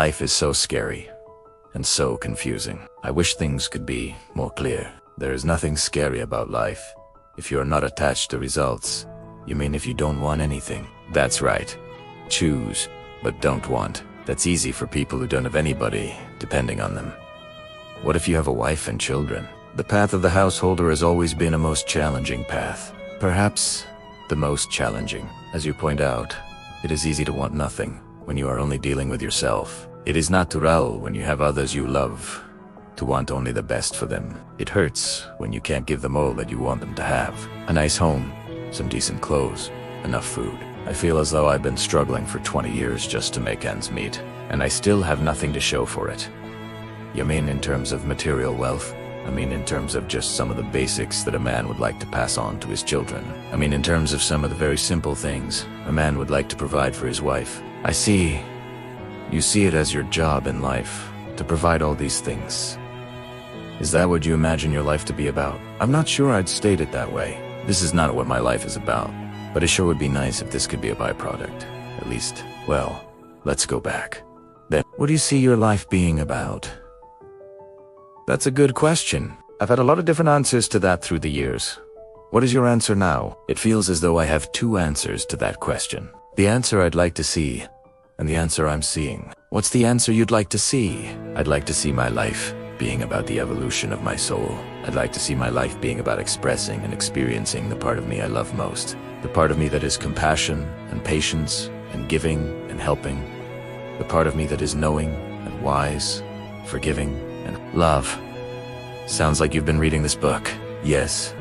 Life is so scary and so confusing. I wish things could be more clear. There is nothing scary about life. If you are not attached to results, you mean if you don't want anything. That's right. Choose, but don't want. That's easy for people who don't have anybody depending on them. What if you have a wife and children? The path of the householder has always been a most challenging path. Perhaps the most challenging. As you point out, it is easy to want nothing when you are only dealing with yourself. It is natural when you have others you love to want only the best for them. It hurts when you can't give them all that you want them to have. A nice home, some decent clothes, enough food. I feel as though I've been struggling for 20 years just to make ends meet, and I still have nothing to show for it. You mean in terms of material wealth? I mean in terms of just some of the basics that a man would like to pass on to his children. I mean in terms of some of the very simple things a man would like to provide for his wife. I see. You see it as your job in life to provide all these things. Is that what you imagine your life to be about? I'm not sure I'd state it that way. This is not what my life is about. But it sure would be nice if this could be a byproduct. At least, well, let's go back. Then, what do you see your life being about? That's a good question. I've had a lot of different answers to that through the years. What is your answer now? It feels as though I have two answers to that question. The answer I'd like to see, and the answer I'm seeing. What's the answer you'd like to see? I'd like to see my life being about the evolution of my soul. I'd like to see my life being about expressing and experiencing the part of me I love most. The part of me that is compassion and patience and giving and helping. The part of me that is knowing and wise, forgiving and love. Sounds like you've been reading this book. Yes.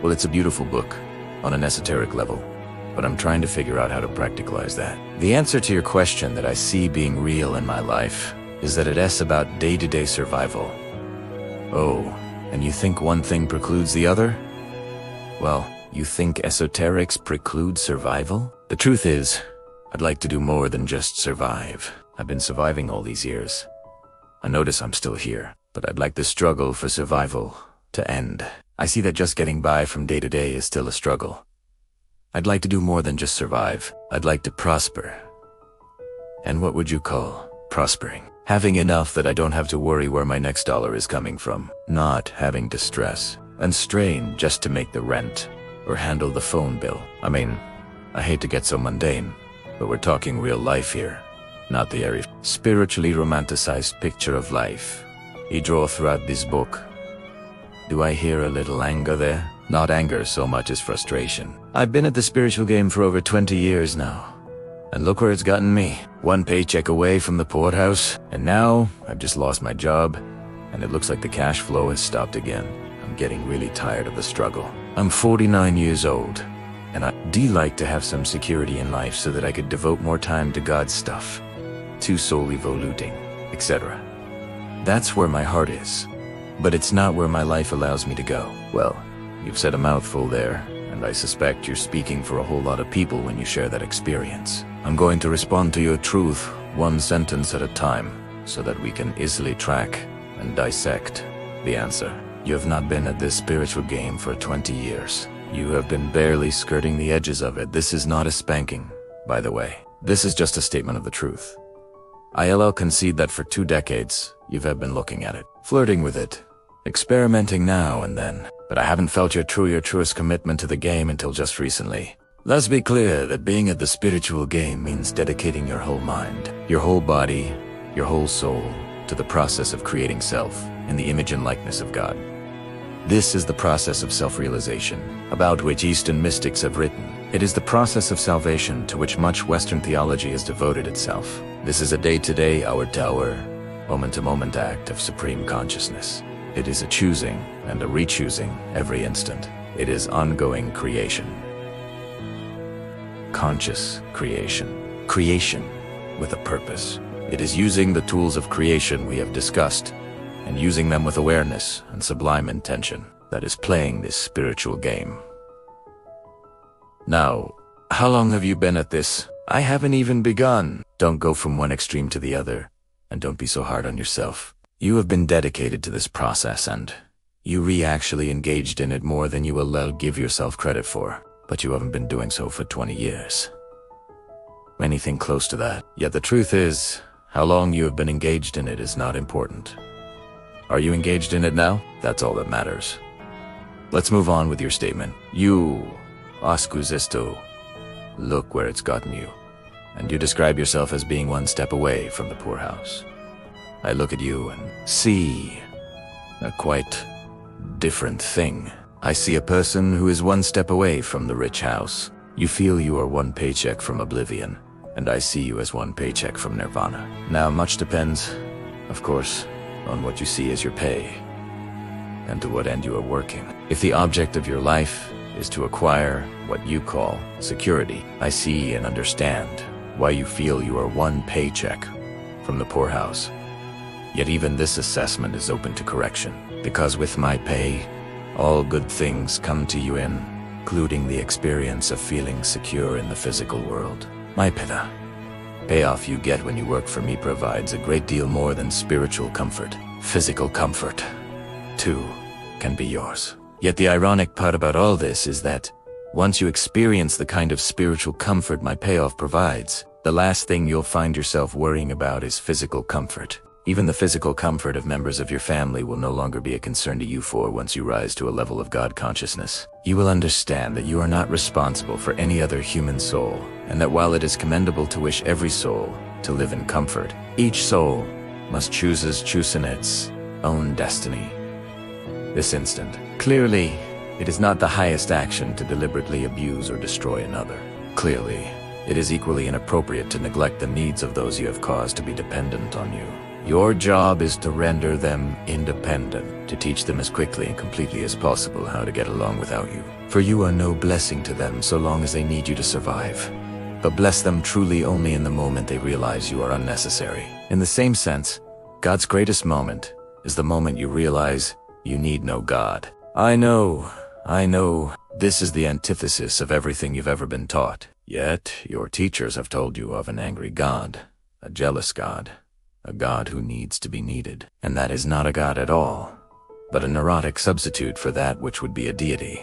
Well, it's a beautiful book on an esoteric level, but I'm trying to figure out how to practicalize that. The answer to your question that I see being real in my life is that it is about day-to-day survival. Oh, and you think one thing precludes the other? Well, you think esoterics preclude survival? The truth is, I'd like to do more than just survive. I've been surviving all these years. I notice I'm still here, but I'd like the struggle for survival to end. I see that just getting by from day to day is still a struggle. I'd like to do more than just survive. I'd like to prosper. And what would you call prospering? Having enough that I don't have to worry where my next dollar is coming from. Not having to stress and strain just to make the rent or handle the phone bill. I mean, I hate to get so mundane, but we're talking real life here, not the airy, spiritually romanticized picture of life he draw throughout this book. Do I hear a little anger there? Not anger so much as frustration. I've been at the spiritual game for over 20 years now. And look where it's gotten me. One paycheck away from the poorhouse, and now I've just lost my job, and it looks like the cash flow has stopped again. I'm getting really tired of the struggle. I'm 49 years old, and I'd like to have some security in life so that I could devote more time to God's stuff, to soul evoluting, etc. That's where my heart is, but it's not where my life allows me to go. Well, you've said a mouthful there, and I suspect you're speaking for a whole lot of people when you share that experience. I'm going to respond to your truth one sentence at a time so that we can easily track and dissect the answer. You have not been at this spiritual game for 20 years. You have been barely skirting the edges of it. This is not a spanking, by the way. This is just a statement of the truth. I'll concede that for 2 decades, you have been looking at it, flirting with it, experimenting now and then. But I haven't felt your truest commitment to the game until just recently. Let's be clear that being at the spiritual game means dedicating your whole mind, your whole body, your whole soul to the process of creating self in the image and likeness of God. This is the process of self-realization, about which Eastern mystics have written. It is the process of salvation to which much Western theology has devoted itself. This is a day-to-day, hour-to-hour, moment-to-moment act of supreme consciousness. It is a choosing and a re-choosing every instant. It is ongoing creation. Conscious creation. Creation with a purpose. It is using the tools of creation we have discussed and using them with awareness and sublime intention that is playing this spiritual game. Now, how long have you been at this? I haven't even begun. Don't go from one extreme to the other, and don't be so hard on yourself. You have been dedicated to this process, and you actually engaged in it more than you will give yourself credit for. But you haven't been doing so for 20 years. Anything close to that. Yet the truth is, How long you have been engaged in it is not important. Are you engaged in it now? That's all that matters. Let's move on with your statement. You, Oscuzisto, look where it's gotten you. And you describe yourself as being one step away from the poorhouse. I look at you and see a quite different thing. I see a person who is one step away from the rich house. You feel you are one paycheck from oblivion, and I see you as one paycheck from nirvana. Now, much depends, of course, on what you see as your pay, and to what end you are working. If the object of your life is to acquire what you call security, I see and understand why you feel you are one paycheck from the poorhouse. Yet even this assessment is open to correction, because with my pay, all good things come to you including the experience of feeling secure in the physical world. My payoff you get when you work for me provides a great deal more than spiritual comfort. Physical comfort, too, can be yours. Yet the ironic part about all this is that once you experience the kind of spiritual comfort my payoff provides, the last thing you'll find yourself worrying about is physical comfort. Even the physical comfort of members of your family will no longer be a concern to you once you rise to a level of God consciousness. You will understand that you are not responsible for any other human soul, and that while it is commendable to wish every soul to live in comfort, each soul must choose its own destiny. This instant, clearly, it is not the highest action to deliberately abuse or destroy another. Clearly, it is equally inappropriate to neglect the needs of those you have caused to be dependent on you. Your job is to render them independent, to teach them as quickly and completely as possible how to get along without you. For you are no blessing to them so long as they need you to survive, but bless them truly only in the moment they realize you are unnecessary. In the same sense, God's greatest moment is the moment you realize you need no God. I know, this is the antithesis of everything you've ever been taught. Yet, your teachers have told you of an angry God, a jealous God, a God who needs to be needed. And that is not a God at all, but a neurotic substitute for that which would be a deity.